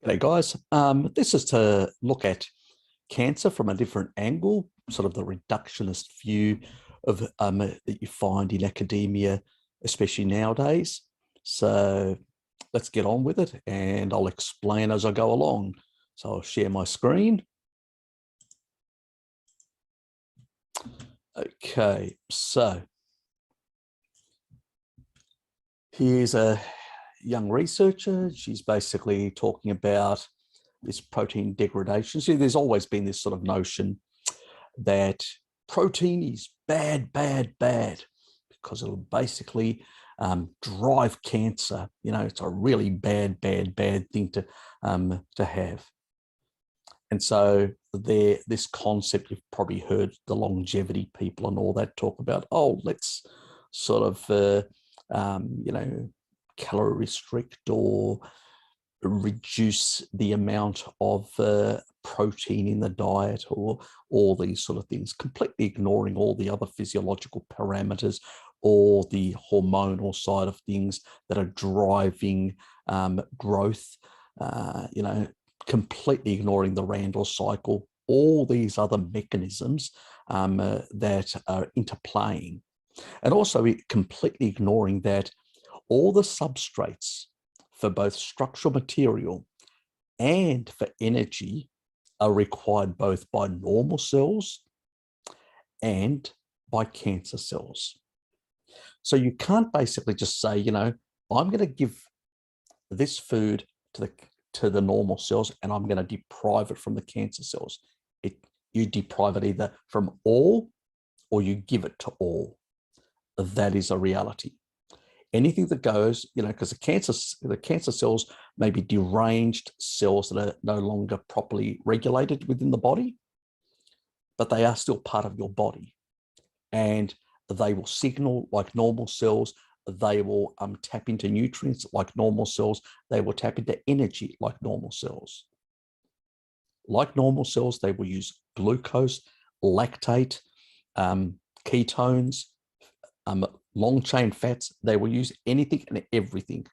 G'day guys. This is to look at cancer from a different angle, sort of the reductionist view of that you find in academia, especially nowadays. So let's get on with it, and I'll explain as I go along. So I'll share my screen. Okay, so here's a young researcher. She's basically talking about this protein degradation. See, there's always been this sort of notion that protein is bad, because it'll basically drive cancer. You know, it's a really bad thing to have. And so this concept, you've probably heard the longevity people and all that talk about, oh, let's sort of, you know, calorie restrict or reduce the amount of protein in the diet, or all these sort of things, completely ignoring all the other physiological parameters or the hormonal side of things that are driving growth, you know, completely ignoring the Randall cycle, all these other mechanisms that are interplaying, and also completely ignoring that all the substrates for both structural material and for energy are required both by normal cells and by cancer cells. So you can't basically just say, you know, I'm going to give this food to the normal cells and I'm going to deprive it from the cancer cells. You deprive it either from all or you give it to all. That is a reality. Anything that goes, you know, because the cancer cells may be deranged cells that are no longer properly regulated within the body, but they are still part of your body, and they will signal like normal cells. They will tap into nutrients like normal cells. They will tap into energy like normal cells. Like normal cells, they will use glucose, lactate, ketones, long chain fats. They will use anything and everything.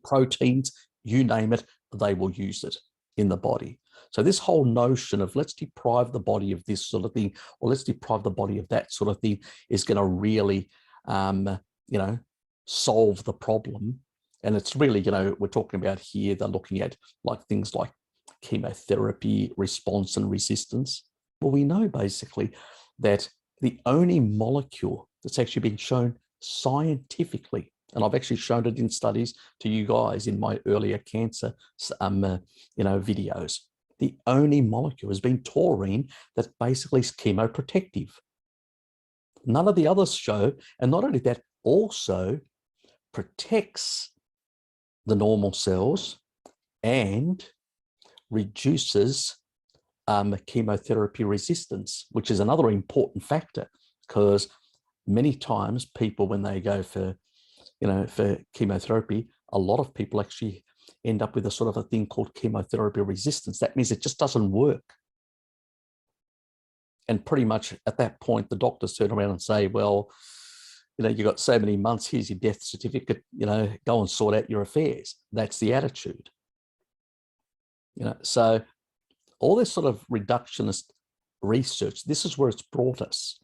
Proteins, you name it, they will use it in the body. So this whole notion of let's deprive the body of this sort of thing, or let's deprive the body of that sort of thing, is going to really, you know, solve the problem. And it's really, you know, we're talking about here, they're looking at like things like chemotherapy response and resistance. Well, we know basically that the only molecule that's actually been shown scientifically, and I've actually shown it in studies to you guys in my earlier cancer, you know, videos. The only molecule has been taurine that basically is chemoprotective. None of the others show, and not only that, also protects the normal cells and reduces chemotherapy resistance, which is another important factor, because many times people, when they go for, you know, for chemotherapy, a lot of people actually end up with a sort of a thing called chemotherapy resistance. That means it just doesn't work. And pretty much at that point, the doctors turn around and say, well, you know, you've got so many months, here's your death certificate, you know, go and sort out your affairs. That's the attitude. You know, so all this sort of reductionist research, this is where it's brought us,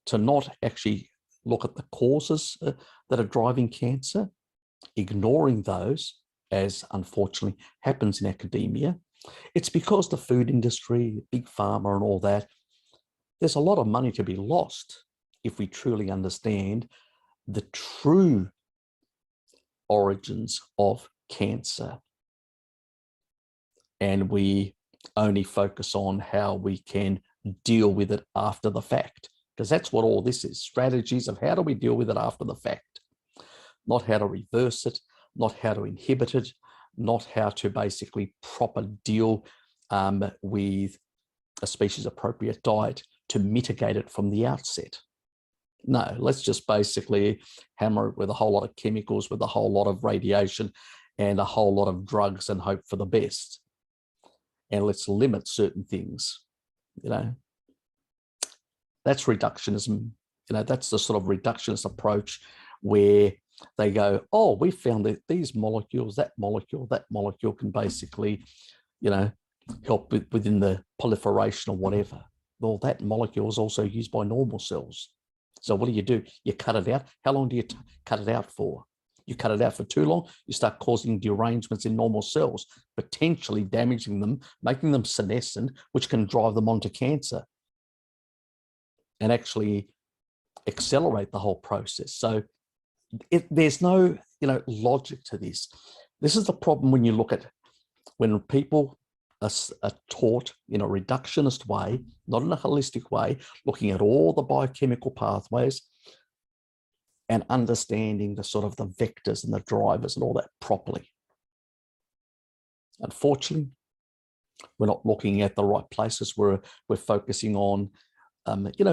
to not actually look at the causes that are driving cancer, ignoring those, as unfortunately happens in academia. It's because the food industry, big pharma and all that, there's a lot of money to be lost if we truly understand the true origins of cancer. And we only focus on how we can deal with it after the fact, because that's what all this is, strategies of how do we deal with it after the fact, not how to reverse it, not how to inhibit it, not how to basically proper deal with a species appropriate diet to mitigate it from the outset. No, let's just basically hammer it with a whole lot of chemicals, with a whole lot of radiation and a whole lot of drugs, and hope for the best. And let's limit certain things, you know. That's reductionism. You know, that's the sort of reductionist approach where they go, oh, we found that these molecules, that molecule can basically, you know, help within the proliferation or whatever. Well, that molecule is also used by normal cells. So what do? You cut it out. How long do you cut it out for? You cut it out for too long, you start causing derangements in normal cells, potentially damaging them, making them senescent, which can drive them onto cancer and actually accelerate the whole process. So there's no, logic to this. This is the problem when you look at when people are taught in a reductionist way, not in a holistic way, looking at all the biochemical pathways and understanding the sort of the vectors and the drivers and all that properly. Unfortunately, we're not looking at the right places. We're focusing on,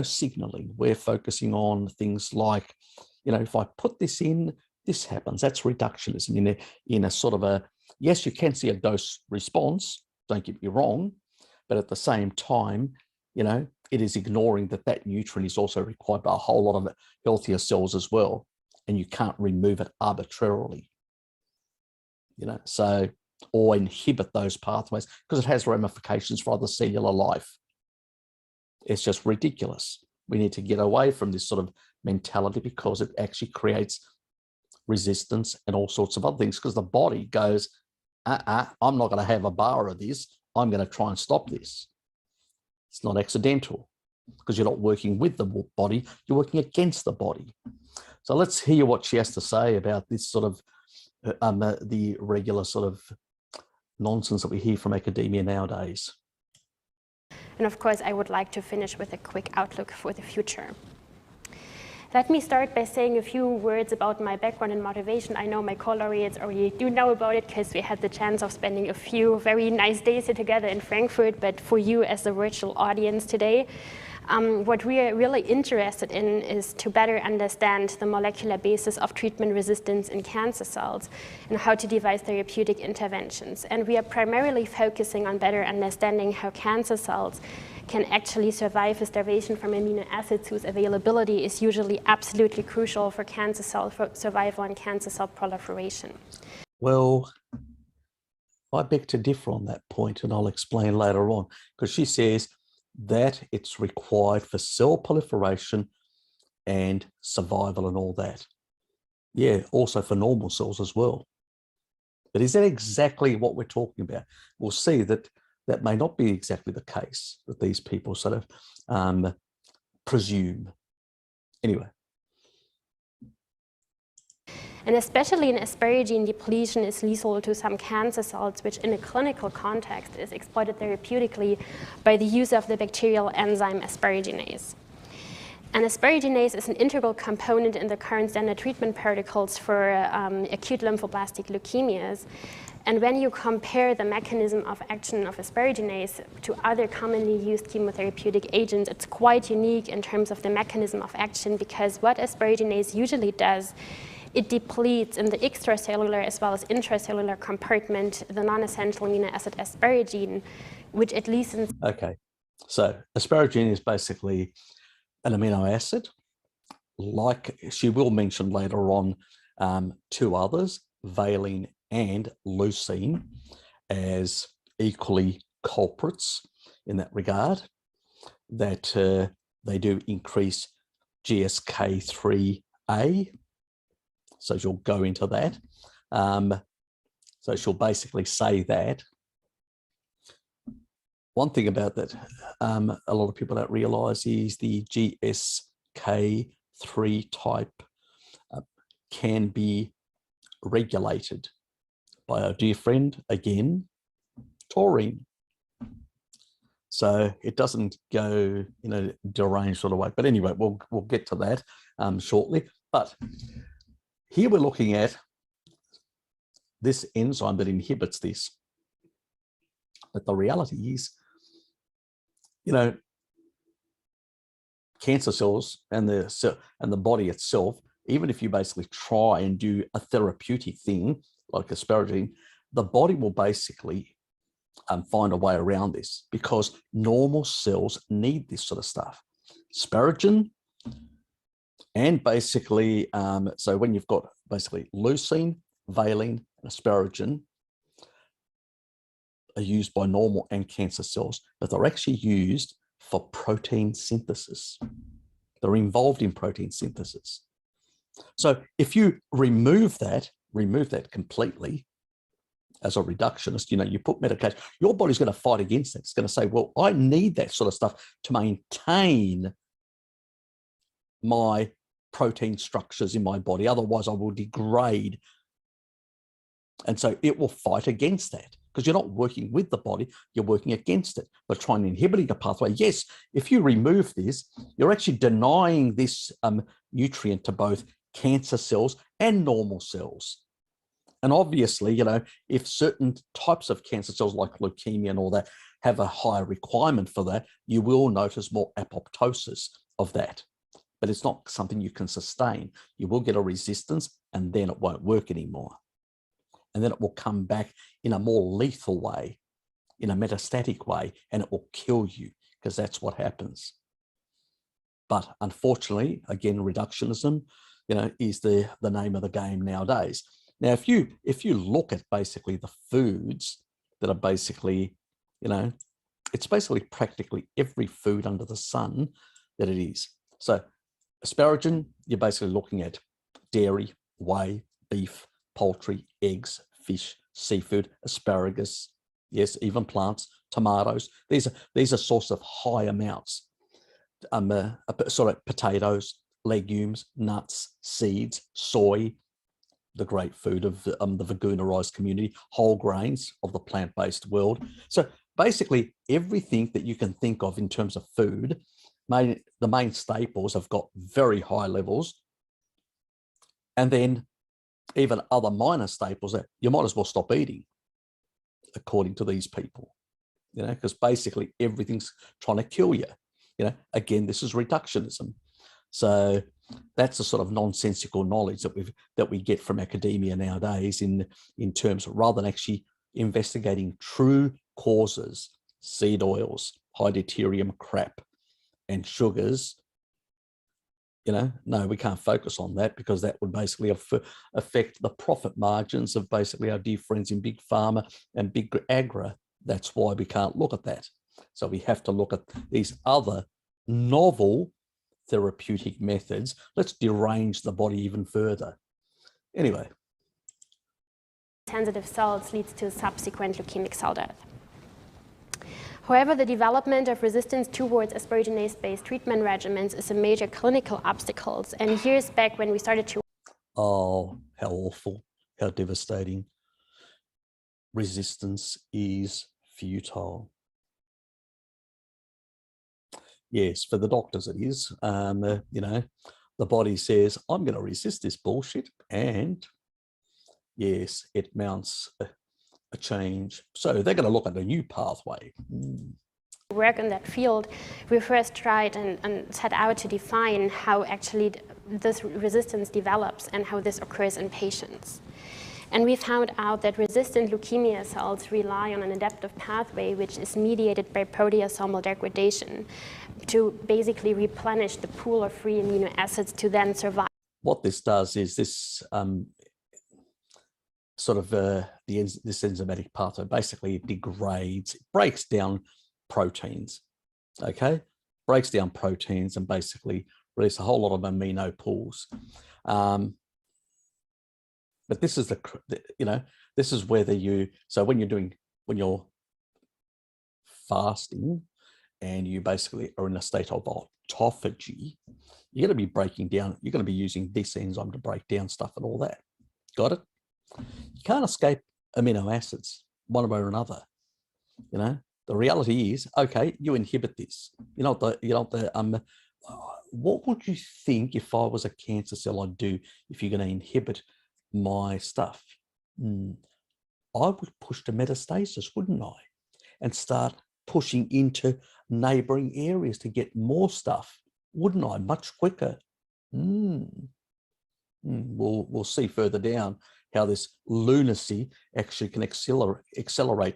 signaling. We're focusing on things like, if I put this in, this happens. That's reductionism in a sort of a, yes, you can see a dose response, don't get me wrong, but at the same time, it is ignoring that nutrient is also required by a whole lot of healthier cells as well, and you can't remove it arbitrarily, so, or inhibit those pathways because it has ramifications for other cellular life. It's just ridiculous. We need to get away from this sort of mentality because it actually creates resistance and all sorts of other things, because the body goes, I'm not going to have a bar of this. I'm going to try and stop this. It's not accidental because you're not working with the body, you're working against the body. So let's hear what she has to say about this sort of the regular sort of nonsense that we hear from academia nowadays. And of course, I would like to finish with a quick outlook for the future. Let me start by saying a few words about my background and motivation. I know my co-laureates already do know about it because we had the chance of spending a few very nice days here together in Frankfurt, but for you as the virtual audience today, what we are really interested in is to better understand the molecular basis of treatment resistance in cancer cells and how to devise therapeutic interventions. And we are primarily focusing on better understanding how cancer cells can actually survive a starvation from amino acids whose availability is usually absolutely crucial for cancer cell survival and cancer cell proliferation. Well, I beg to differ on that point, and I'll explain later on, because she says that it's required for cell proliferation and survival and all that. Yeah, also for normal cells as well. But is that exactly what we're talking about? We'll see that that may not be exactly the case that these people sort of presume. Anyway. And especially an asparagine depletion is lethal to some cancer cells, which in a clinical context is exploited therapeutically by the use of the bacterial enzyme asparaginase. And asparaginase is an integral component in the current standard treatment protocols for acute lymphoblastic leukemias. And when you compare the mechanism of action of asparaginase to other commonly used chemotherapeutic agents, it's quite unique in terms of the mechanism of action, because what asparaginase usually does, it depletes in the extracellular as well as intracellular compartment the non-essential amino acid asparagine, which at least in... Okay, so asparagine is basically an amino acid, like she will mention later on two others, valine and leucine, as equally culprits in that regard, that they do increase GSK3A. So she'll go into that. So she'll basically say that. One thing about that a lot of people don't realize is the GSK3 type can be regulated by our dear friend, again, taurine. So it doesn't go in a deranged sort of way. But anyway, we'll get to that shortly. But here we're looking at this enzyme that inhibits this. But the reality is, cancer cells and the body itself, even if you basically try and do a therapeutic thing like asparagine, the body will basically find a way around this, because normal cells need this sort of stuff. Asparagine, and basically, so when you've got basically leucine, valine, and asparagine are used by normal and cancer cells, but they're actually used for protein synthesis. They're involved in protein synthesis. So if you remove that completely as a reductionist, you put medication, your body's going to fight against it. It's going to say, well, I need that sort of stuff to maintain my protein structures in my body. Otherwise, I will degrade. And so it will fight against that because you're not working with the body, you're working against it. But trying to inhibit the pathway, yes, if you remove this, you're actually denying this nutrient to both cancer cells and normal cells. And obviously, if certain types of cancer cells like leukemia and all that have a higher requirement for that, you will notice more apoptosis of that. But it's not something you can sustain. You will get a resistance and then it won't work anymore. And then it will come back in a more lethal way, in a metastatic way, and it will kill you because that's what happens. But unfortunately, again, reductionism, is the name of the game nowadays. Now, if you look at basically the foods that are basically, it's basically practically every food under the sun that it is. So asparagine, you're basically looking at dairy, whey, beef, poultry, eggs, fish, seafood, asparagus, yes, even plants, tomatoes. These are source of high amounts. Potatoes, legumes, nuts, seeds, soy, the great food of the veganerized community, whole grains of the plant-based world. So basically everything that you can think of in terms of food, the main staples have got very high levels. And then even other minor staples that you might as well stop eating, according to these people, because basically everything's trying to kill you. Again, this is reductionism. So that's the sort of nonsensical knowledge that we get from academia nowadays in terms of, rather than actually investigating true causes, seed oils, high deuterium crap, and sugars. No, we can't focus on that because that would basically affect the profit margins of basically our dear friends in Big Pharma and Big Agra. That's why we can't look at that. So we have to look at these other novel therapeutic methods. Let's derange the body even further. Anyway. Sensitive cells leads to subsequent leukemic cell death. However, the development of resistance towards asparaginase-based treatment regimens is a major clinical obstacle. And years back when we started to... Oh, how awful, how devastating. Resistance is futile. Yes, for the doctors it is. The body says, I'm going to resist this bullshit. And yes, it mounts a change. So they're going to look at a new pathway. Work in that field, we first tried and set out to define how actually this resistance develops and how this occurs in patients. And we found out that resistant leukemia cells rely on an adaptive pathway which is mediated by proteasomal degradation to basically replenish the pool of free amino acids to then survive. What this does is this this enzymatic pathway basically degrades, it breaks down proteins, okay? Breaks down proteins and basically release a whole lot of amino pools. But this is this is whether so when you're fasting and you basically are in a state of autophagy, you're going to be breaking down, you're going to be using this enzyme to break down stuff and all that. Got it? You can't escape amino acids one way or another. The reality is, okay, you inhibit this. What would you think if I was a cancer cell I'd do if you're going to inhibit my stuff? I would push to metastasis, wouldn't I? And start pushing into neighboring areas to get more stuff, wouldn't I? Much quicker. We'll see further down how this lunacy actually can accelerate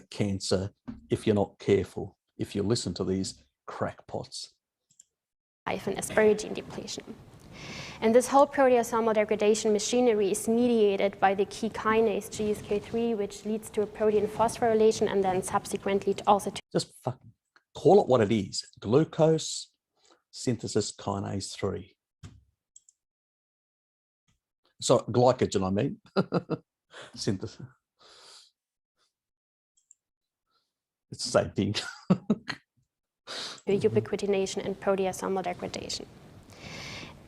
cancer if you're not careful, if you listen to these crackpots. And asparagine depletion. And this whole proteasomal degradation machinery is mediated by the key kinase GSK3, which leads to a protein phosphorylation and then subsequently also to... Just fucking call it what it is. Glucose synthesis kinase 3. So glycogen, I mean. Synthesis. It's the same thing. ubiquitination and proteasomal degradation.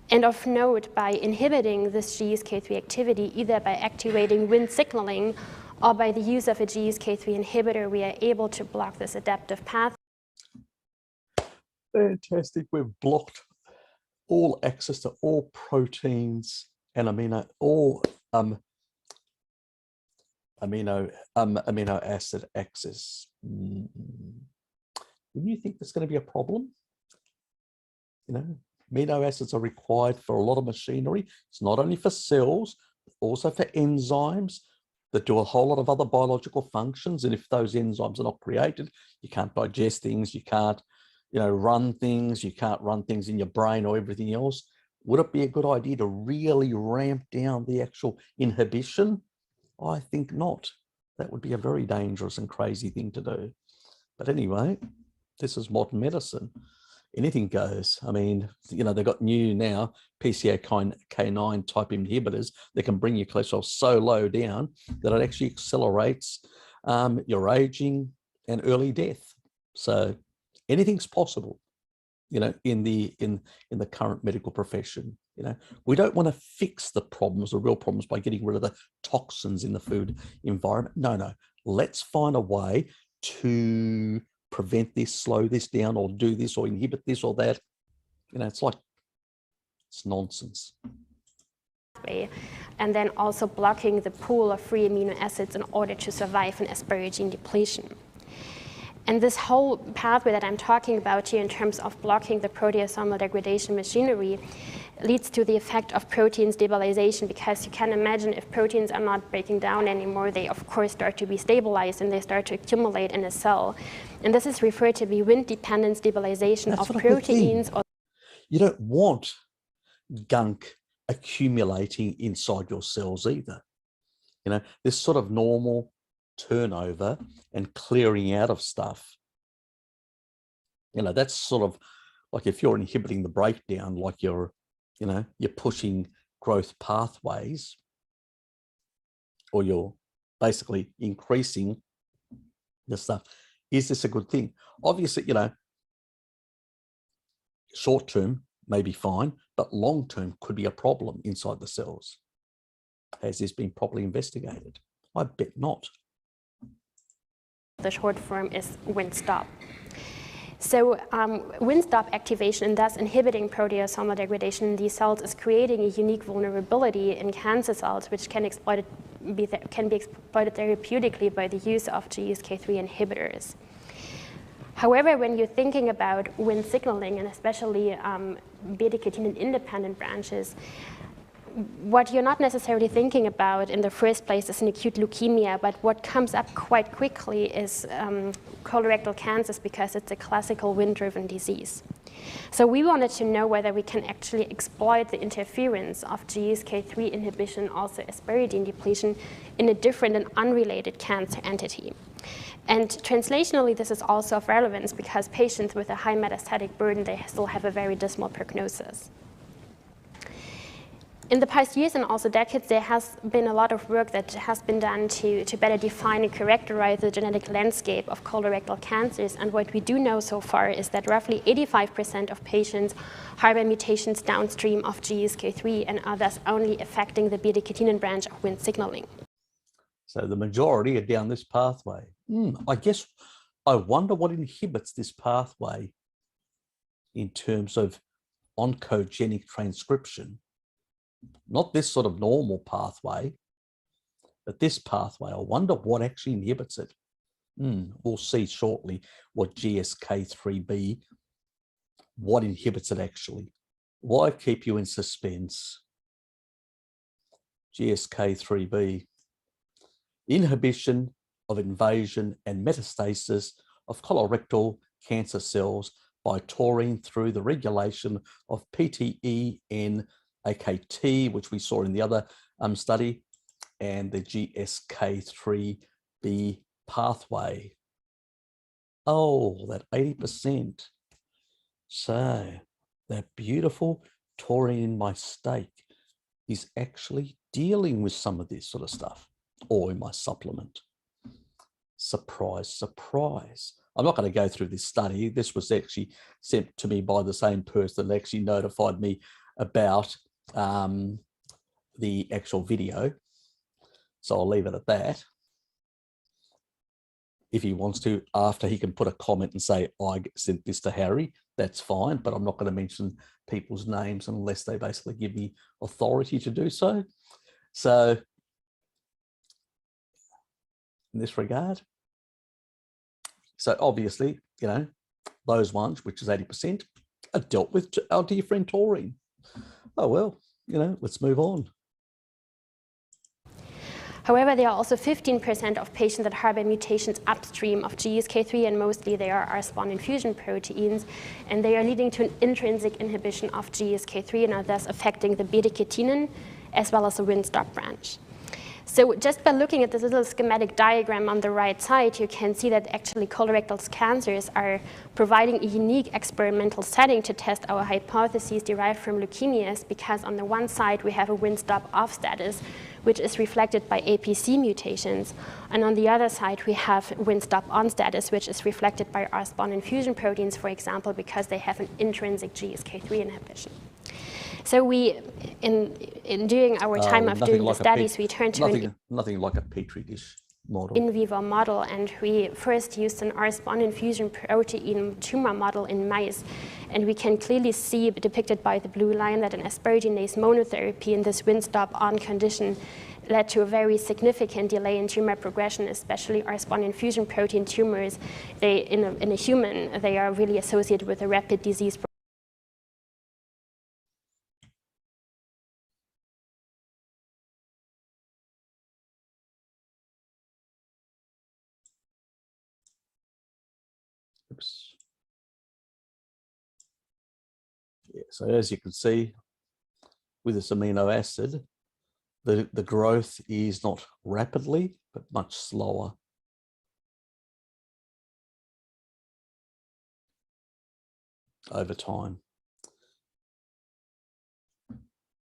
And of note, by inhibiting this GSK3 activity, either by activating Wnt signaling or by the use of a GSK3 inhibitor, we are able to block this adaptive path. Fantastic. We've blocked all access to all proteins and amino acid access. Wouldn't you think there's going to be a problem? You know, amino acids are required for a lot of machinery. It's not only for cells, but also for enzymes that do a whole lot of other biological functions. And if those enzymes are not created, you can't digest things, you can't, run things, you can't run things in your brain or everything else. Would it be a good idea to really ramp down the actual inhibition? I think not. That would be a very dangerous and crazy thing to do. But anyway, this is modern medicine. Anything goes. I mean, they've got new now PCSK9 type inhibitors that can bring your cholesterol so low down that it actually accelerates your aging and early death. So anything's possible, in the current medical profession. We don't want to fix the problems, the real problems, by getting rid of the toxins in the food environment. No. Let's find a way to prevent this, slow this down, or do this, or inhibit this or that. It's nonsense. And then also blocking the pool of free amino acids in order to survive an asparagine depletion. And this whole pathway that I'm talking about here in terms of blocking the proteasomal degradation machinery leads to the effect of protein stabilization, because you can imagine if proteins are not breaking down anymore, they of course start to be stabilized and they start to accumulate in a cell. And this is referred to be Wnt-dependent stabilization of proteins. You don't want gunk accumulating inside your cells either. This sort of normal turnover and clearing out of stuff. That's sort of like if you're inhibiting the breakdown, like you're pushing growth pathways, or you're basically increasing the stuff. Is this a good thing? Obviously, short term may be fine, but long term could be a problem inside the cells. Has this been properly investigated? I bet not. The short form is Windstop. So Windstop activation, and thus inhibiting proteasomal degradation in these cells, is creating a unique vulnerability in cancer cells, which can be exploited therapeutically by the use of GSK3 inhibitors. However, when you're thinking about Wnt signaling, and especially beta-catenin independent branches, what you're not necessarily thinking about in the first place is an acute leukemia, but what comes up quite quickly is colorectal cancers, because it's a classical Wnt-driven disease. So we wanted to know whether we can actually exploit the interference of GSK3 inhibition, also asparagine depletion, in a different and unrelated cancer entity. And translationally, this is also of relevance because patients with a high metastatic burden, they still have a very dismal prognosis. In the past years and also decades, there has been a lot of work that has been done to better define and characterize the genetic landscape of colorectal cancers. And what we do know so far is that roughly 85% of patients harbor mutations downstream of GSK3 and are thus only affecting the beta-catenin branch of Wnt signaling. So the majority are down this pathway. I wonder what inhibits this pathway in terms of oncogenic transcription. Not this sort of normal pathway, but this pathway. I wonder what actually inhibits it. We'll see shortly what GSK3B, what inhibits it actually. Why keep you in suspense? GSK3B, inhibition of invasion and metastasis of colorectal cancer cells by taurine through the regulation of PTEN AKT, which we saw in the other study, and the GSK3B pathway. Oh, that 80%. So that beautiful taurine in my steak is actually dealing with some of this sort of stuff, or in my supplement. Surprise, surprise. I'm not going to go through this study. This was actually sent to me by the same person that actually notified me about the actual video. So I'll leave it at that. If he wants to, after, he can put a comment and say, I sent this to Harry, that's fine, but I'm not going to mention people's names unless they basically give me authority to do so. So in this regard, so obviously, you know, those ones, which is 80%, are dealt with our dear friend taurine. Oh, well, you know, let's move on. However, there are also 15% of patients that harbor mutations upstream of GSK3, and mostly they are spawn fusion proteins, and they are leading to an intrinsic inhibition of GSK3 and are thus affecting the beta-catenin as well as the Windstop branch. So just by looking at this little schematic diagram on the right side, you can see that actually colorectal cancers are providing a unique experimental setting to test our hypotheses derived from leukemias, because on the one side we have a Windstop off status, which is reflected by APC mutations, and on the other side we have Windstop on status, which is reflected by R-spawn fusion proteins, for example, because they have an intrinsic GSK3 inhibition. So we, in doing our time of doing the studies, we turned to nothing like a petri dish model. In vivo model, and we first used an R-spawn fusion protein tumor model in mice, and we can clearly see, depicted by the blue line, that an asparaginase monotherapy in this Windstop on condition led to a very significant delay in tumor progression, especially R-spawn fusion protein tumors. They, in a human, they are really associated with a rapid disease progression. Oops. Yeah, so as you can see, with this amino acid, the growth is not rapidly, but much slower. Over time.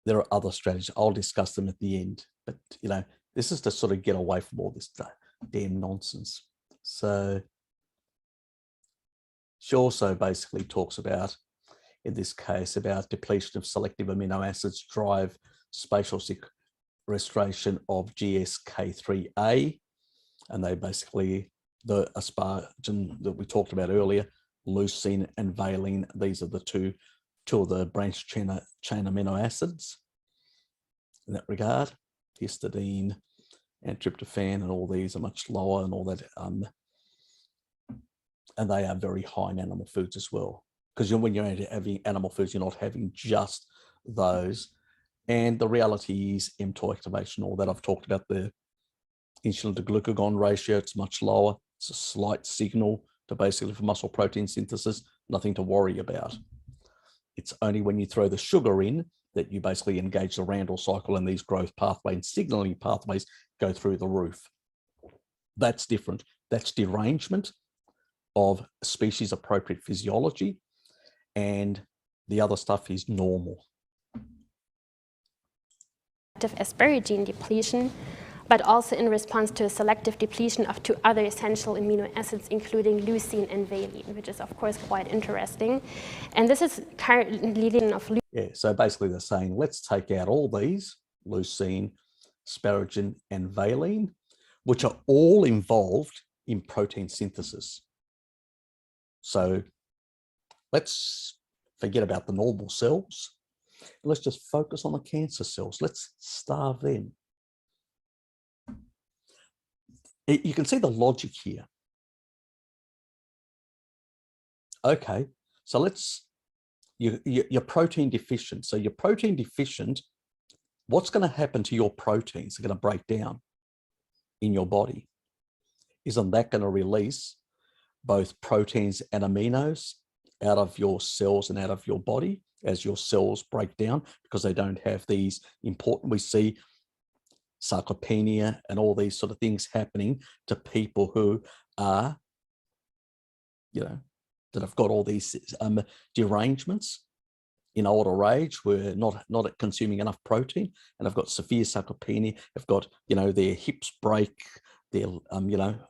There are other strategies. I'll discuss them at the end, but you know, this is to sort of get away from all this damn nonsense. So she also basically talks about, in this case, about depletion of selective amino acids drive spatial sequestration of GSK3A, and they basically, the asparagine that we talked about earlier, leucine and valine, these are the two of the branched chain amino acids in that regard. Histidine and tryptophan and all these are much lower, and all that, and they are very high in animal foods as well, because when you're having animal foods, you're not having just those. And the reality is mTOR activation, all that I've talked about, the insulin to glucagon ratio, it's much lower. It's a slight signal to basically for muscle protein synthesis, nothing to worry about. It's only when you throw the sugar in that you basically engage the Randall cycle, and these growth pathway and signaling pathways go through the roof. That's different. That's derangement of species appropriate physiology, and the other stuff is normal. Asparagine depletion, but also in response to a selective depletion of two other essential amino acids, including leucine and valine, which is of course quite interesting. And this is currently leading of. Yeah, so basically they're saying, let's take out all these, leucine, asparagine, and valine, which are all involved in protein synthesis. So let's forget about the normal cells. Let's just focus on the cancer cells. Let's starve them. You can see the logic here. Okay, so you're protein deficient. So you're protein deficient. What's going to happen to your proteins? They're going to break down in your body. Isn't that going to release both proteins and aminos out of your cells and out of your body? as your cells break down, because they don't have these important, we see sarcopenia and all these sort of things happening to people who are, that have got all these derangements in older age, were not consuming enough protein, and have got severe sarcopenia, have got, their hips break, their,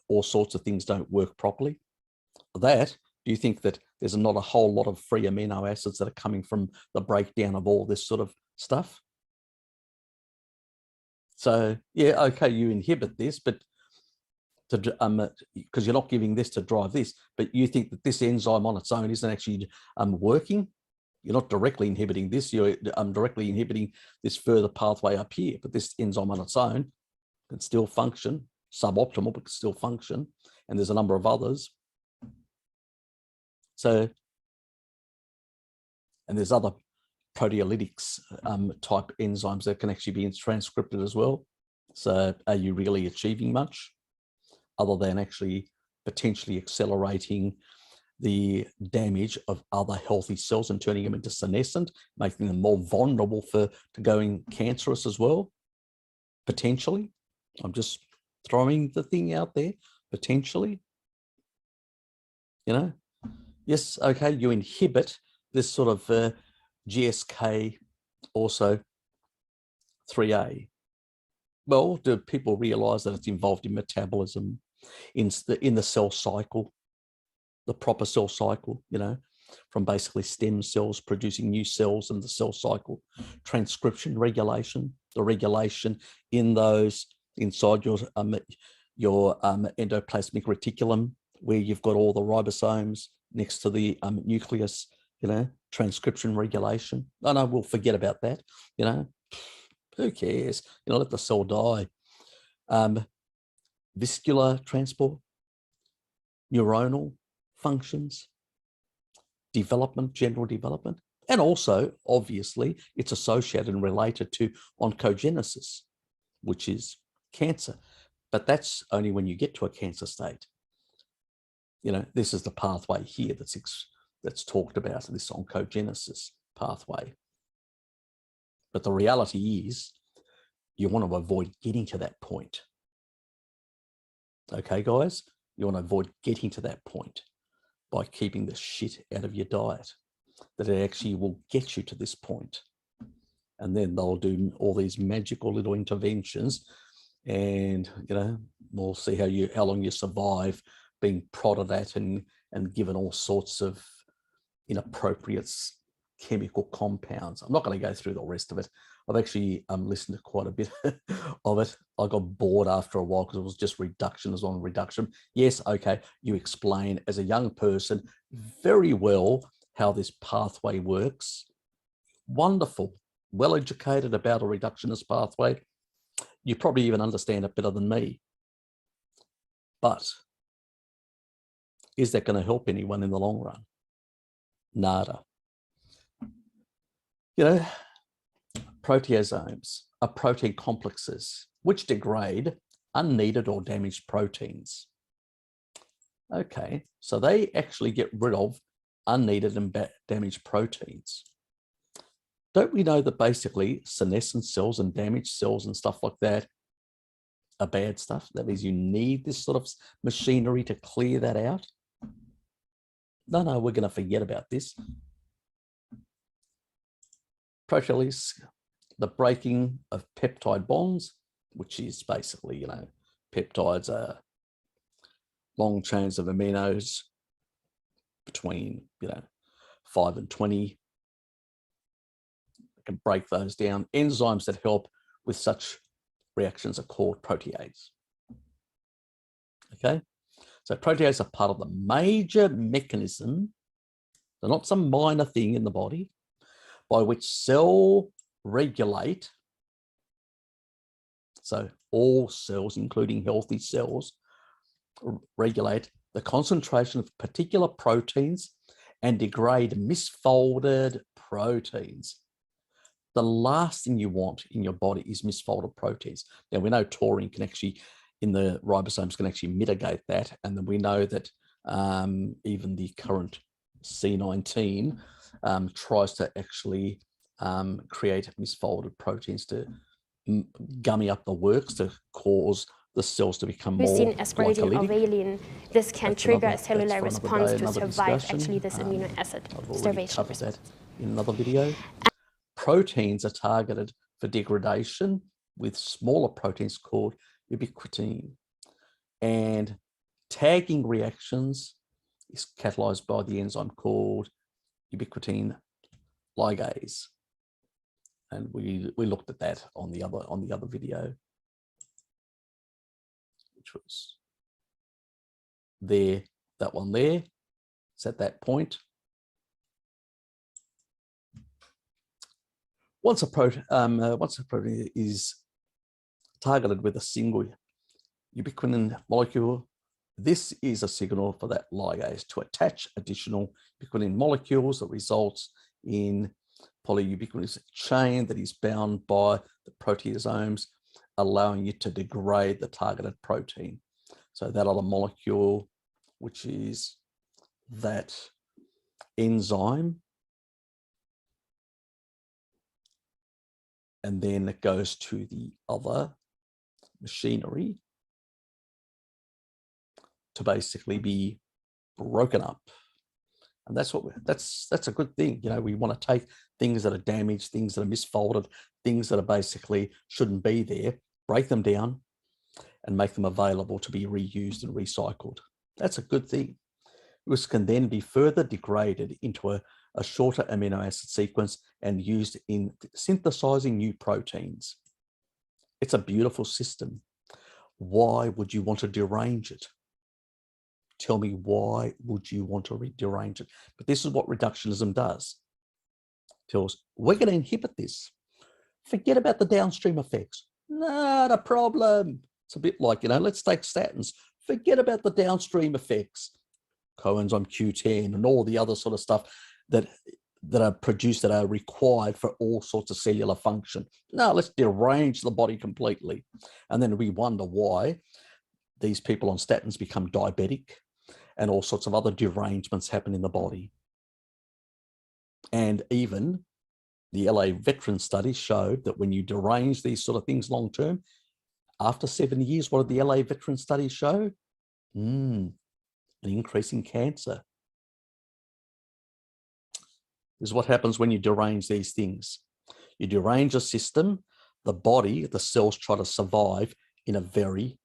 all sorts of things don't work properly. Do you think that there's not a whole lot of free amino acids that are coming from the breakdown of all this sort of stuff? So yeah, okay, you inhibit this, but because you're not giving this to drive this, but you think that this enzyme on its own isn't actually working. You're not directly inhibiting this, you're directly inhibiting this further pathway up here, but this enzyme on its own can still function, suboptimal, but can still function. And there's a number of others. So, and there's other proteolytics type enzymes that can actually be transcripted as well. So are you really achieving much other than actually potentially accelerating the damage of other healthy cells and turning them into senescent, making them more vulnerable to going cancerous as well? Potentially. I'm just throwing the thing out there, potentially. Yes, okay, you inhibit this sort of GSK also 3A. Well, do people realize that it's involved in metabolism, in the cell cycle, the proper cell cycle, from basically stem cells producing new cells in the cell cycle, transcription regulation, the regulation in those inside your endoplasmic reticulum, where you've got all the ribosomes next to the nucleus, transcription regulation. Oh no, we'll forget about that, who cares? Let the cell die. Viscular transport, neuronal functions, development, general development, and also, obviously, it's associated and related to oncogenesis, which is cancer. But that's only when you get to a cancer state. This is the pathway here that's talked about, this oncogenesis pathway. But the reality is, you want to avoid getting to that point. Okay, guys? You want to avoid getting to that point by keeping the shit out of your diet, that it actually will get you to this point. And then they'll do all these magical little interventions, and, we'll see how long you survive being prodded at and given all sorts of inappropriate chemical compounds. I'm not going to go through the rest of it. I've actually listened to quite a bit of it. I got bored after a while because it was just reductionism on reduction. Yes, okay, you explain as a young person very well how this pathway works. Wonderful, well educated about a reductionist pathway. You probably even understand it better than me. But is that going to help anyone in the long run? Nada. Proteasomes are protein complexes which degrade unneeded or damaged proteins. Okay, so they actually get rid of unneeded and damaged proteins. Don't we know that basically senescent cells and damaged cells and stuff like that are bad stuff? That means you need this sort of machinery to clear that out. No, we're going to forget about this. Proteolysis, the breaking of peptide bonds, which is basically, peptides are long chains of aminos between, 5 and 20. You can break those down. Enzymes that help with such reactions are called proteases. Okay, so proteases are part of the major mechanism, they're not some minor thing in the body, by which cell regulate, so all cells, including healthy cells, regulate the concentration of particular proteins and degrade misfolded proteins. The last thing you want in your body is misfolded proteins. Now, we know taurine can actually, in the ribosomes, can actually mitigate that. And then we know that even the current C19 tries to actually create misfolded proteins to gummy up the works to cause the cells to become more leucine, asparagine, or glycolytic. valine, this can trigger a cellular response to survive actually this amino acid starvation response. That in another video. Proteins are targeted for degradation with smaller proteins called ubiquitin. And tagging reactions is catalyzed by the enzyme called ubiquitin ligase. And we looked at that on the other video, which was there, that one there. It's at that point. Once a protein is targeted with a single ubiquitin molecule, this is a signal for that ligase to attach additional ubiquitin molecules that results in polyubiquitous chain that is bound by the proteasomes, allowing you to degrade the targeted protein. So that other molecule, which is that enzyme, and then it goes to the other machinery to basically be broken up. And that's a good thing. You know, we want to take things that are damaged, things that are misfolded, things that are basically shouldn't be there, break them down and make them available to be reused and recycled. That's a good thing. This can then be further degraded into a shorter amino acid sequence and used in synthesizing new proteins. It's a beautiful system. Why would you want to derange it? Tell me, why would you want to derange it? But this is what reductionism does. It tells, we're going to inhibit this. Forget about the downstream effects. Not a problem. It's a bit like, you know, let's take statins. Forget about the downstream effects. Coenzyme Q10 and all the other sort of stuff that are produced, that are required for all sorts of cellular function. No, let's derange the body completely. And then we wonder why these people on statins become diabetic and all sorts of other derangements happen in the body. And even the LA veteran study showed that when you derange these sort of things long term, after 7 years, what did the LA veteran study show? An increase in cancer. This is what happens when you derange these things. You derange a system, the body, the cells try to survive in a very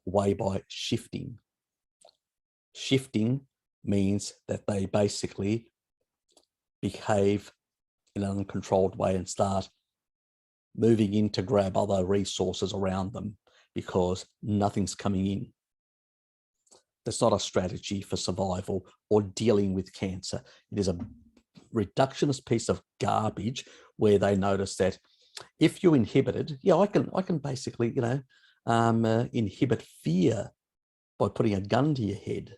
way by shifting. Shifting means that they basically behave in an uncontrolled way and start moving in to grab other resources around them because nothing's coming in. That's not a strategy for survival or dealing with cancer. It is a reductionist piece of garbage where they notice that if you inhibited, I can basically, you know, inhibit fear by putting a gun to your head.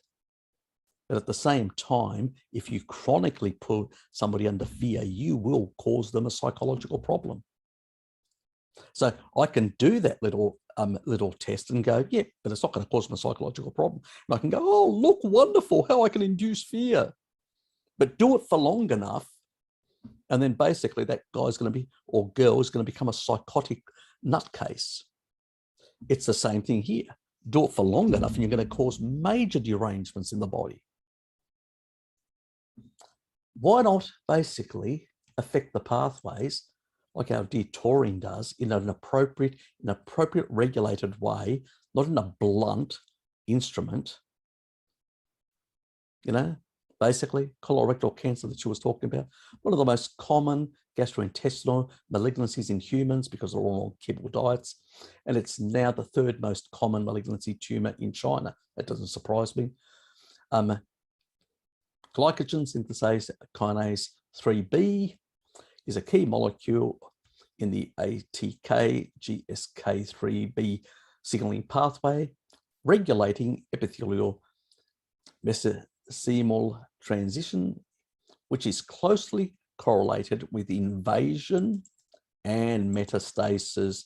But at the same time, if you chronically put somebody under fear, you will cause them a psychological problem. So I can do that little test and go, yeah, but it's not going to cause them a psychological problem. And I can go, oh, look, wonderful, how I can induce fear. But do it for long enough, and then basically that guy's going to be, or girl is going to become a psychotic nutcase. It's the same thing here. Do it for long enough and you're going to cause major derangements in the body. Why not basically affect the pathways like our dear taurine does in an appropriate regulated way, not in a blunt instrument? You know, basically colorectal cancer that she was talking about, one of the most common gastrointestinal malignancies in humans because they're all on kibble diets. And it's now the third most common malignancy tumor in China. That doesn't surprise me. Glycogen synthase kinase 3B is a key molecule in the ATK GSK3B signaling pathway, regulating epithelial mesenchymal transition, which is closely correlated with invasion and metastasis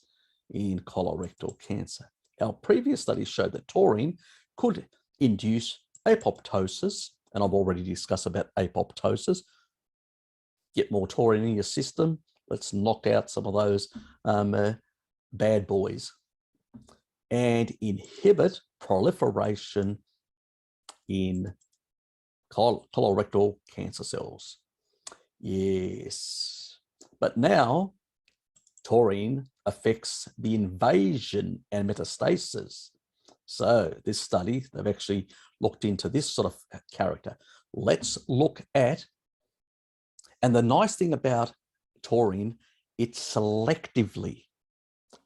in colorectal cancer. Our previous studies showed that taurine could induce apoptosis and I've already discussed about apoptosis. Get more taurine in your system. Let's knock out some of those bad boys and inhibit proliferation in colorectal cancer cells. Yes, but now taurine affects the invasion and metastasis. So this study, they've actually looked into this sort of character. Let's look at, and the nice thing about taurine, it selectively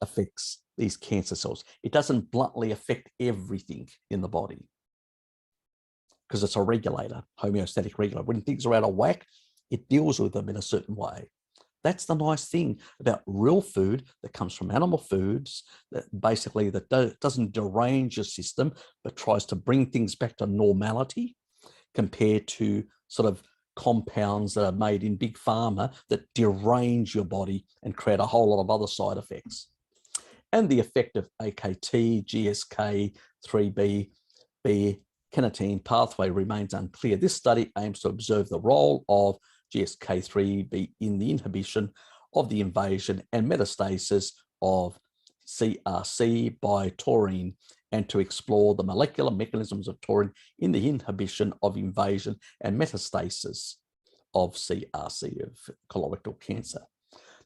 affects these cancer cells. It doesn't bluntly affect everything in the body because it's a regulator, homeostatic regulator. When things are out of whack, it deals with them in a certain way. That's the nice thing about real food that comes from animal foods, that basically doesn't derange your system, but tries to bring things back to normality compared to sort of compounds that are made in big pharma that derange your body and create a whole lot of other side effects. And the effect of AKT, GSK, 3B, B-carnitine pathway remains unclear. This study aims to observe the role of GSK3B in the inhibition of the invasion and metastasis of CRC by taurine, and to explore the molecular mechanisms of taurine in the inhibition of invasion and metastasis of CRC, of colorectal cancer.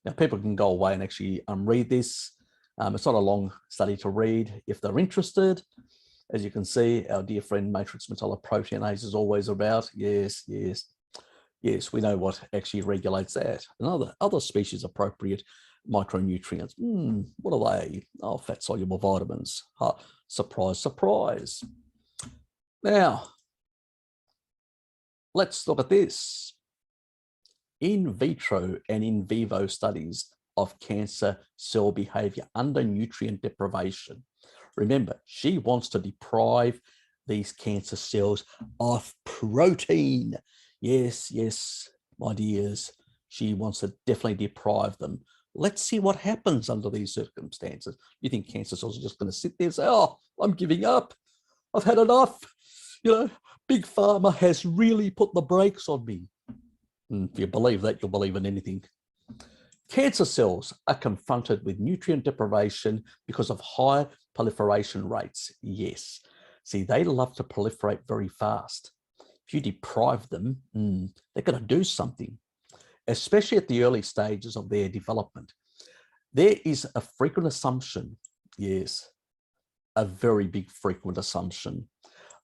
Now, people can go away and actually read this. It's not a long study to read if they're interested. As you can see, our dear friend matrix metalloproteinase is always about. Yes, yes. Yes, we know what actually regulates that. And other species appropriate micronutrients. What are they? Oh, fat soluble vitamins. Surprise, surprise. Now, let's look at this. In vitro and in vivo studies of cancer cell behavior under nutrient deprivation. Remember, she wants to deprive these cancer cells of protein. Yes, yes, my dears, she wants to definitely deprive them. Let's see what happens under these circumstances. You think cancer cells are just going to sit there and say, oh, I'm giving up. I've had enough. You know, Big Pharma has really put the brakes on me. And if you believe that, you'll believe in anything. Cancer cells are confronted with nutrient deprivation because of high proliferation rates. Yes. See, they love to proliferate very fast. If you deprive them, they're going to do something, especially at the early stages of their development. There is a frequent assumption, yes, a very big frequent assumption,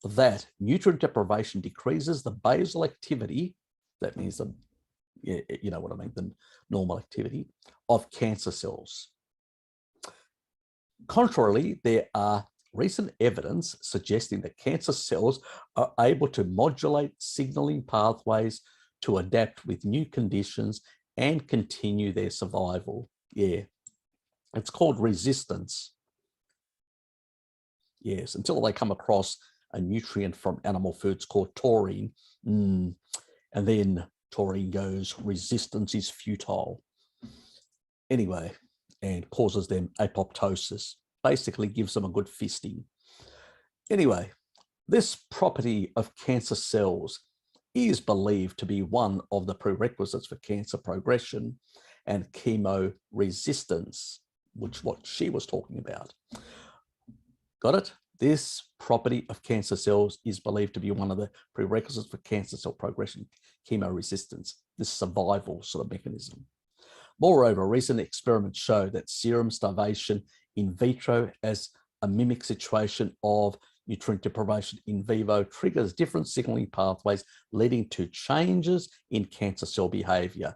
that nutrient deprivation decreases the basal activity, that means the, you know what I mean, the normal activity of cancer cells. Contrarily, there are recent evidence suggesting that cancer cells are able to modulate signaling pathways to adapt with new conditions and continue their survival. Yeah, it's called resistance. Yes, until they come across a nutrient from animal foods called taurine, and then taurine goes, resistance is futile. Anyway, and causes them apoptosis, basically gives them a good fisting. Anyway, this property of cancer cells is believed to be one of the prerequisites for cancer progression and chemo resistance, which is what she was talking about. Got it? This property of cancer cells is believed to be one of the prerequisites for cancer cell progression, chemo resistance, this survival sort of mechanism. Moreover, recent experiments show that serum starvation in vitro as a mimic situation of nutrient deprivation in vivo triggers different signaling pathways, leading to changes in cancer cell behavior.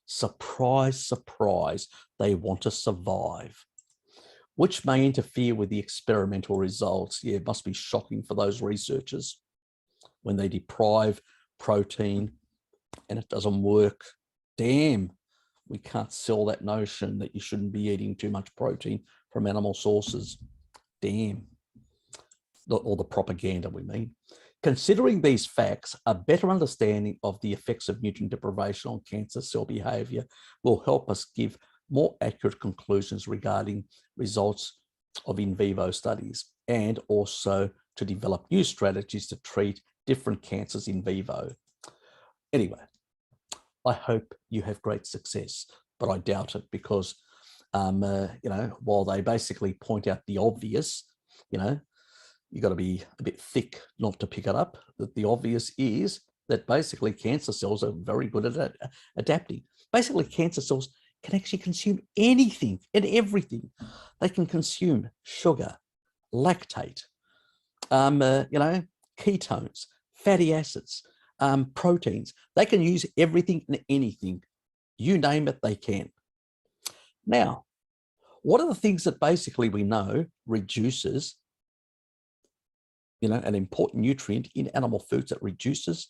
Surprise, surprise, they want to survive, which may interfere with the experimental results. Yeah, it must be shocking for those researchers when they deprive protein and it doesn't work. Damn, we can't sell that notion that you shouldn't be eating too much protein from animal sources. Damn. Or the propaganda, we mean. Considering these facts, a better understanding of the effects of nutrient deprivation on cancer cell behavior will help us give more accurate conclusions regarding results of in vivo studies, and also to develop new strategies to treat different cancers in vivo. Anyway, I hope you have great success, but I doubt it because, you know, while they basically point out the obvious, you know, you got to be a bit thick not to pick it up, that the obvious is that basically cancer cells are very good at adapting. Basically, cancer cells can actually consume anything and everything. They can consume sugar, lactate, you know, ketones, fatty acids, proteins. They can use everything and anything. You name it, they can. Now, what are the things that basically we know reduces, you know, an important nutrient in animal foods that reduces,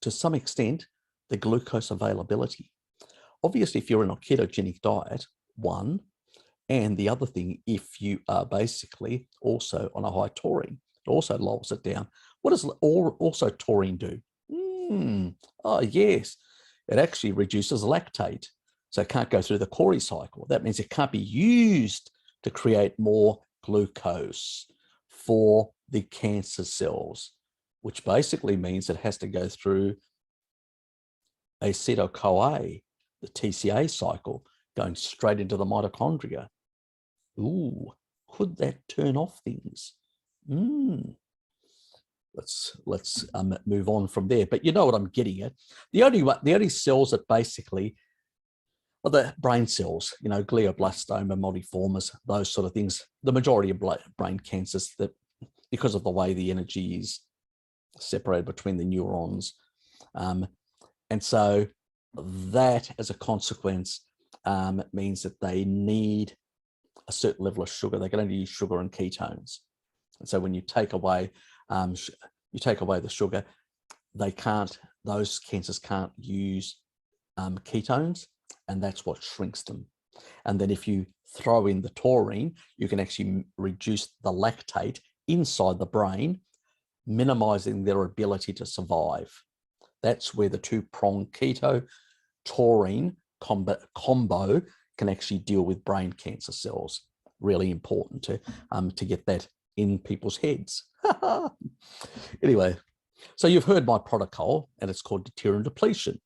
to some extent, the glucose availability? Obviously, if you're in a ketogenic diet, one, and the other thing, if you are basically also on a high taurine, it also lowers it down. What does also taurine do? Oh, yes, it actually reduces lactate. So it can't go through the Cori cycle. That means it can't be used to create more glucose for the cancer cells, which basically means it has to go through acetyl-CoA, the TCA cycle, going straight into the mitochondria. Ooh, could that turn off things? Let's move on from there. But you know what I'm getting at. The only cells that basically, well, the brain cells, you know, glioblastoma, multiformes, those sort of things, the majority of brain cancers, that because of the way the energy is separated between the neurons. And so that, as a consequence, means that they need a certain level of sugar. They can only use sugar and ketones. And so when you take away the sugar, those cancers can't use ketones, and that's what shrinks them. And then if you throw in the taurine, you can actually reduce the lactate inside the brain, minimizing their ability to survive. That's where the two-pronged keto taurine combo can actually deal with brain cancer cells. Really important to get that in people's heads. Anyway, so you've heard my protocol, and it's called deuterium depletion,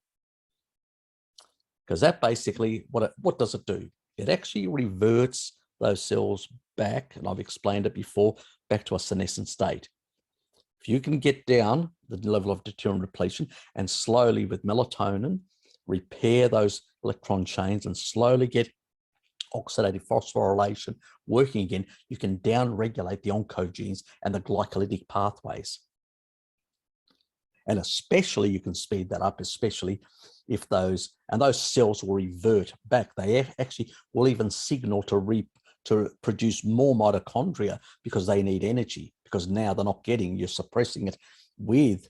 because that basically, what does it do? It actually reverts those cells back, and I've explained it before, back to a senescent state. If you can get down the level of deuterium depletion and slowly with melatonin repair those electron chains and slowly get oxidative phosphorylation working again, you can down-regulate the oncogenes and the glycolytic pathways. And especially you can speed that up, especially if those cells will revert back. They actually will even signal to produce more mitochondria because they need energy, because now they're not getting, you're suppressing it with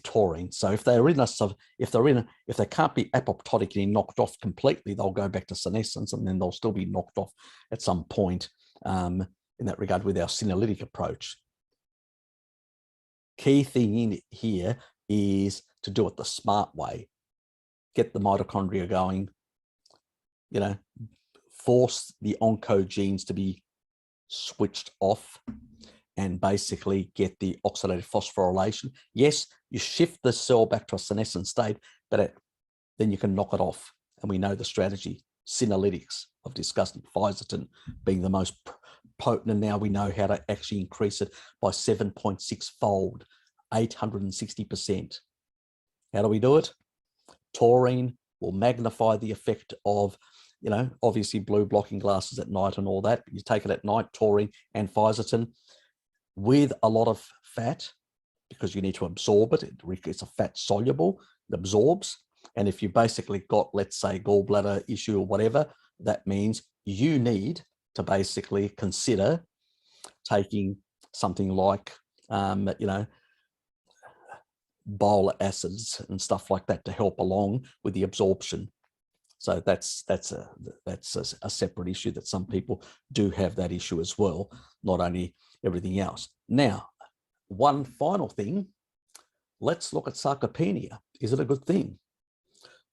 taurine. So if they can't be apoptotically knocked off completely, they'll go back to senescence, and then they'll still be knocked off at some point in that regard with our senolytic approach. Key thing in here is to do it the smart way. Get the mitochondria going, you know, force the oncogenes to be switched off, and basically get the oxidative phosphorylation. Yes, you shift the cell back to a senescent state, but then you can knock it off. And we know the strategy. Senolytics, I've discussed Pfizer being the most potent, and now we know how to actually increase it by 7.6-fold, 860%. How do we do it? Taurine will magnify the effect of, you know, obviously blue blocking glasses at night and all that. You take it at night, taurine and Pfizer with a lot of fat, because you need to absorb it. It's a fat soluble, it absorbs. And if you basically got, let's say, gallbladder issue or whatever, that means you need to basically consider taking something like, you know, bile acids and stuff like that to help along with the absorption. So that's a separate issue, that some people do have that issue as well, not only everything else. Now, one final thing, let's look at sarcopenia. Is it a good thing?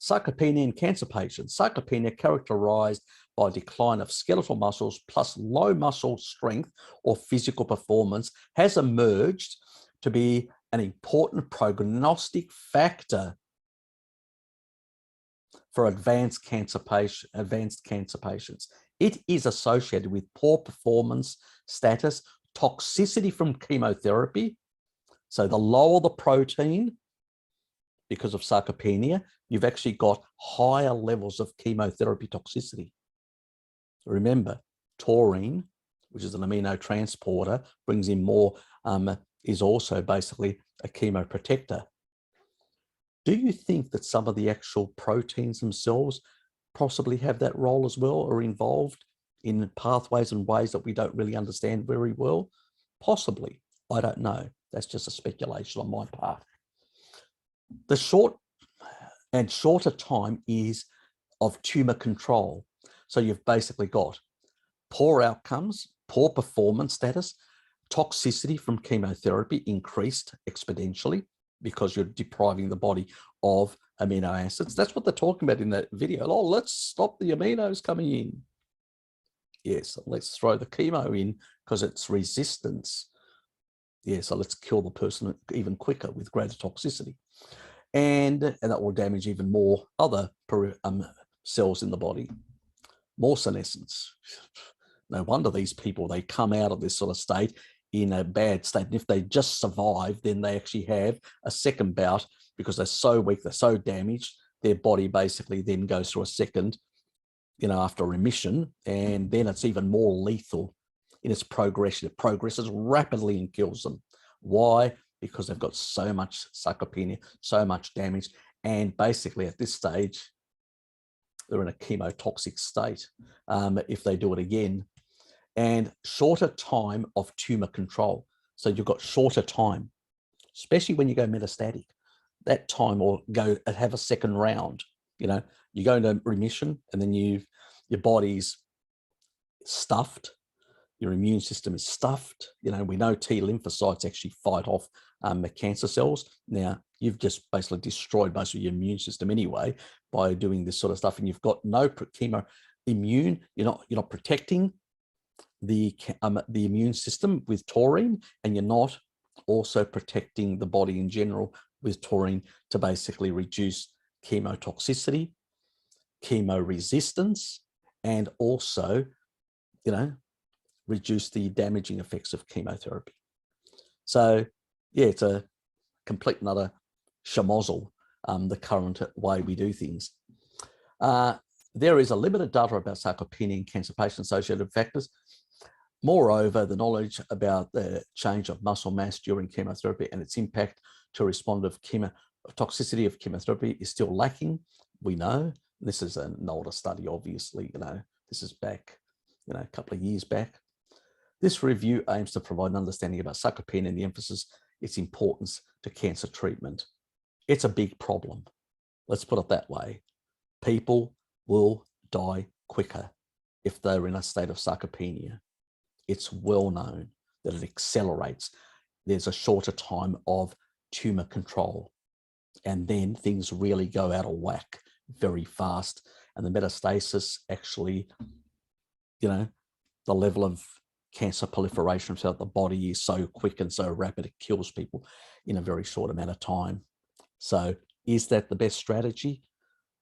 Sarcopenia in cancer patients. Sarcopenia characterized by decline of skeletal muscles plus low muscle strength or physical performance has emerged to be an important prognostic factor for advanced cancer patients. It is associated with poor performance status, toxicity from chemotherapy. So the lower the protein, because of sarcopenia, you've actually got higher levels of chemotherapy toxicity. Remember, taurine, which is an amino transporter, brings in more, is also basically a chemoprotector. Do you think that some of the actual proteins themselves possibly have that role as well, or involved in pathways and ways that we don't really understand very well? Possibly. I don't know. That's just a speculation on my part. The shorter time is of tumor control. So you've basically got poor outcomes, poor performance status, toxicity from chemotherapy increased exponentially because you're depriving the body of amino acids. That's what they're talking about in that video. Oh, let's stop the aminos coming in. Yes, let's throw the chemo in because it's resistance. Yeah, so let's kill the person even quicker with greater toxicity. And that will damage even more other cells in the body. More senescence. No wonder these people, they come out of this sort of state in a bad state. And if they just survive, then they actually have a second bout because they're so weak, they're so damaged, their body basically then goes through a second, after remission, and then it's even more lethal in its progression. It progresses rapidly and kills them. Why? Because they've got so much sarcopenia, so much damage, and basically at this stage, they're in a chemotoxic state if they do it again. And shorter time of tumor control. So you've got shorter time, especially when you go metastatic. That time or go and have a second round. You go into remission and then your body's stuffed. Your immune system is stuffed. We know T lymphocytes actually fight off the cancer cells. Now, you've just basically destroyed most of your immune system anyway by doing this sort of stuff, and you've got no chemo immune. You're not protecting the immune system with taurine, and you're not also protecting the body in general with taurine to basically reduce chemotoxicity, chemo resistance, and also, reduce the damaging effects of chemotherapy. So, yeah, it's a complete another schmozzle, the current way we do things. There is a limited data about sarcopenia in cancer patient-associated factors. Moreover, the knowledge about the change of muscle mass during chemotherapy and its impact to respond of toxicity of chemotherapy is still lacking. We know this is an older study, obviously. This is back, a couple of years back. This review aims to provide an understanding about sarcopenia and the emphasis its importance to cancer treatment. It's a big problem. Let's put it that way. People will die quicker if they're in a state of sarcopenia. It's well known that it accelerates. There's a shorter time of tumor control, and then things really go out of whack very fast. And the metastasis actually, the level of cancer proliferation throughout the body is so quick and so rapid, it kills people in a very short amount of time. So is that the best strategy?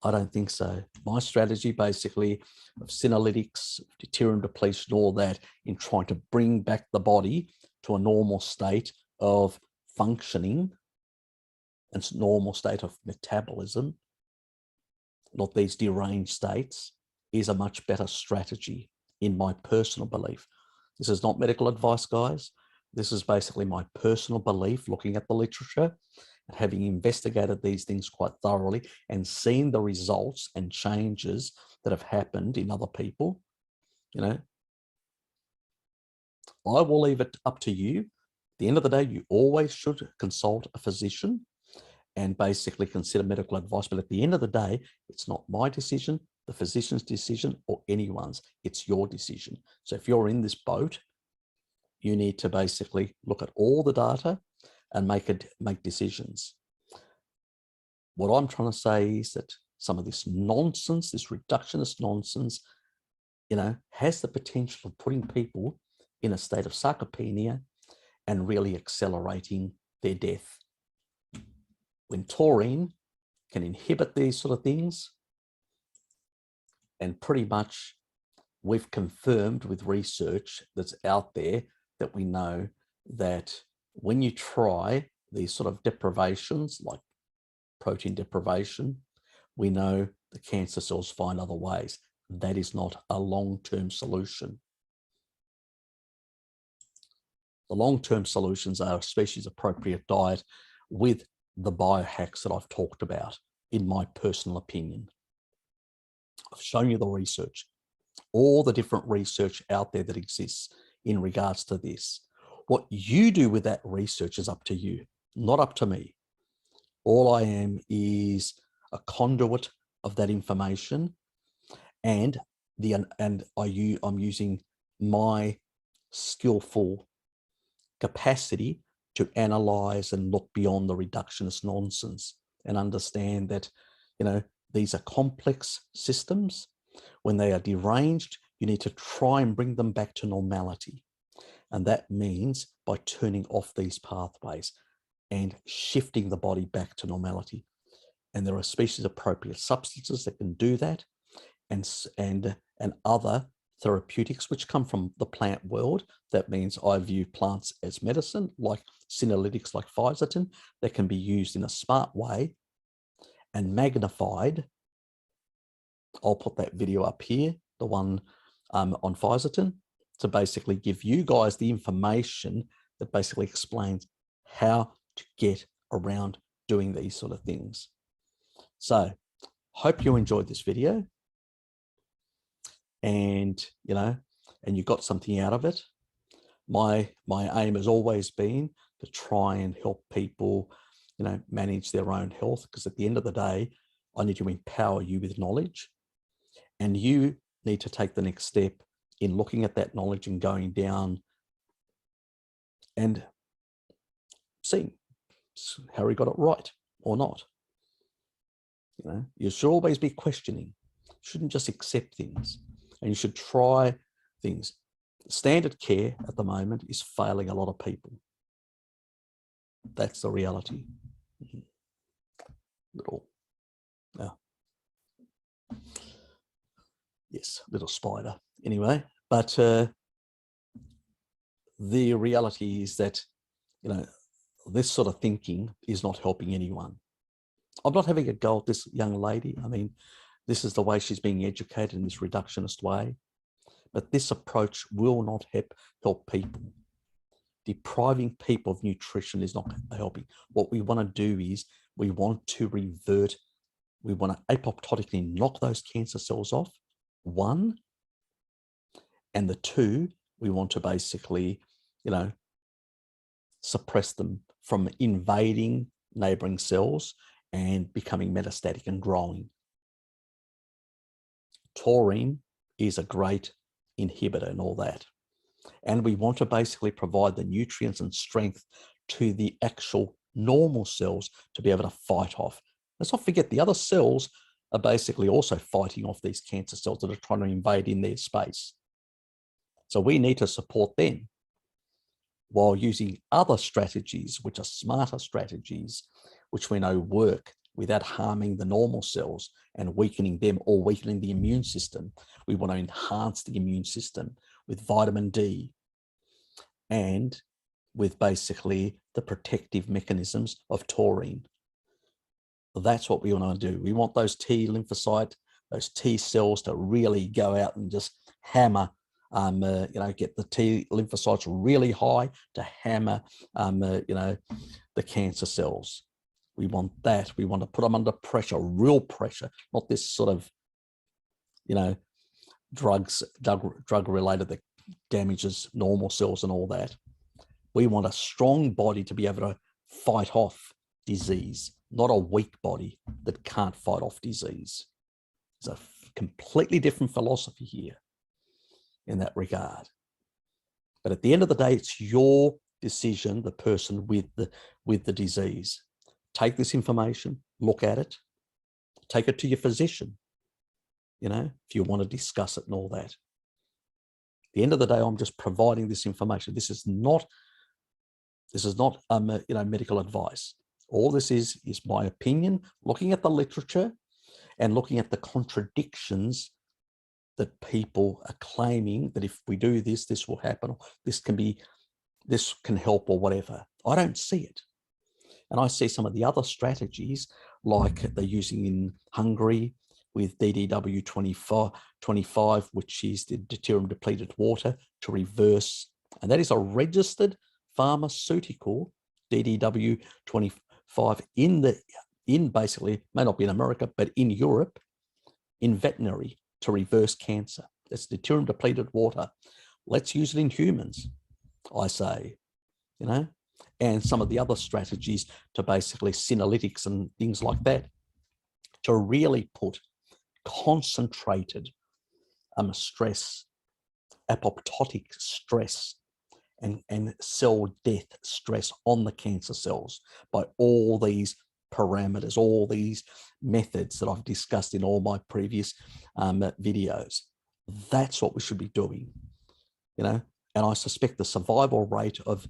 I don't think so. My strategy basically of senolytics, deuterium depletion, all that in trying to bring back the body to a normal state of functioning and its normal state of metabolism, not these deranged states, is a much better strategy in my personal belief. This is not medical advice, guys. This is basically my personal belief, looking at the literature and having investigated these things quite thoroughly and seen the results and changes that have happened in other people. I will leave it up to you. At the end of the day, you always should consult a physician and basically consider medical advice. But at the end of the day, it's not my decision, the physician's decision, or anyone's. It's your decision. So if you're in this boat, you need to basically look at all the data and make decisions. What I'm trying to say is that some of this nonsense, this reductionist nonsense, has the potential of putting people in a state of sarcopenia and really accelerating their death. When taurine can inhibit these sort of things, and pretty much we've confirmed with research that's out there that we know that when you try these sort of deprivations, like protein deprivation, we know the cancer cells find other ways. That is not a long-term solution. The long-term solutions are a species-appropriate diet with the biohacks that I've talked about, in my personal opinion. I've shown you the research, all the different research out there that exists in regards to this. What you do with that research is up to you, not up to me. All I am is a conduit of that information, and I'm using my skillful capacity to analyze and look beyond the reductionist nonsense and understand that, you know, these are complex systems. When they are deranged, you need to try and bring them back to normality. And that means by turning off these pathways and shifting the body back to normality. And there are species-appropriate substances that can do that, and other therapeutics which come from the plant world. That means I view plants as medicine, like senolytics, like fisetin, that can be used in a smart way and magnified. I'll put that video up here, the one on fisetin, to basically give you guys the information that basically explains how to get around doing these sort of things. So, hope you enjoyed this video, and and you got something out of it. My aim has always been to try and help people, manage their own health, because at the end of the day, I need to empower you with knowledge, and you need to take the next step in looking at that knowledge and going down and seeing how he got it right or not. You should always be questioning. You shouldn't just accept things, and you should try things. Standard care at the moment is failing a lot of people. That's the reality. Yes, little spider. Anyway, but the reality is that, this sort of thinking is not helping anyone. I'm not having a go at this young lady. I mean, this is the way she's being educated, in this reductionist way. But this approach will not help people. Depriving people of nutrition is not helping. What we want to do is we want to revert. We want to apoptotically knock those cancer cells off, one. And the two, we want to basically, suppress them from invading neighboring cells and becoming metastatic and growing. Taurine is a great inhibitor and all that. And we want to basically provide the nutrients and strength to the actual normal cells to be able to fight off. Let's not forget the other cells are basically also fighting off these cancer cells that are trying to invade in their space. So we need to support them while using other strategies, which are smarter strategies, which we know work without harming the normal cells and weakening them or weakening the immune system. We want to enhance the immune system with vitamin D and with basically the protective mechanisms of taurine. That's what we want to do. We want those T lymphocyte, those T cells to really go out and just hammer, get the T lymphocytes really high to hammer, the cancer cells. We want that. We want to put them under pressure, real pressure, not this sort of, drug related that damages normal cells and all that. We want a strong body to be able to fight off disease, not a weak body that can't fight off disease. It's a completely different philosophy here in that regard. But at the end of the day, it's your decision, the person with the disease. Take this information, look at it, take it to your physician, if you want to discuss it and all that. At the end of the day, I'm just providing this information. This is not This is not medical advice. All this is my opinion, looking at the literature and looking at the contradictions that people are claiming that if we do this, this will happen, or this can help or whatever. I don't see it. And I see some of the other strategies like they're using in Hungary with DDW 25, which is the deuterium depleted water, to reverse, and that is a registered pharmaceutical, DDW 25 in basically, may not be in America, but in Europe, in veterinary, to reverse cancer. That's deuterium depleted water. Let's use it in humans, I say, and some of the other strategies to basically senolytics and things like that, to really put concentrated stress, apoptotic stress, and cell death stress on the cancer cells by all these parameters, all these methods that I've discussed in all my previous videos. That's what we should be doing, and I suspect the survival rate of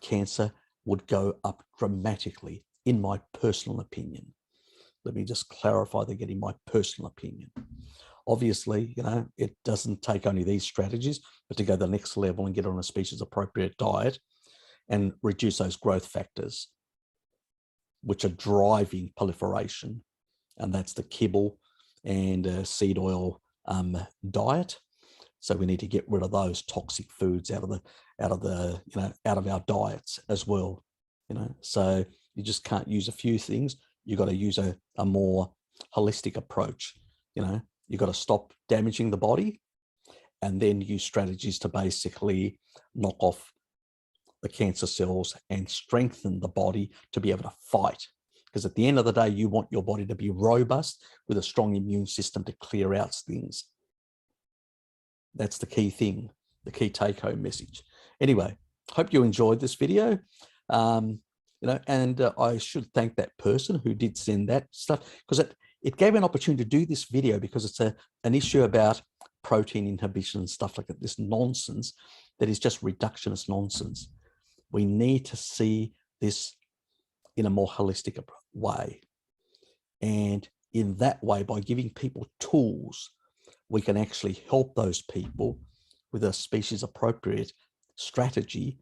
cancer would go up dramatically, in my personal opinion. Let me just clarify that, in my personal opinion. Obviously, it doesn't take only these strategies, but to go to the next level and get on a species appropriate diet and reduce those growth factors, which are driving proliferation. And that's the kibble and seed oil diet. So we need to get rid of those toxic foods out of our diets as well. So you just can't use a few things. You've got to use a more holistic approach. You've got to stop damaging the body and then use strategies to basically knock off the cancer cells and strengthen the body to be able to fight. Because at the end of the day, you want your body to be robust with a strong immune system to clear out things. That's the key thing, the key take-home message. Anyway, hope you enjoyed this video. And I should thank that person who did send that stuff, because it gave me an opportunity to do this video, because it's an issue about protein inhibition and stuff like that, this nonsense that is just reductionist nonsense. We need to see this in a more holistic way. And in that way, by giving people tools, we can actually help those people with a species appropriate strategy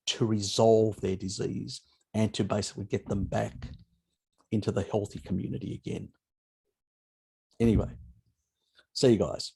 to resolve their disease and to basically get them back into the healthy community again. Anyway, see you guys.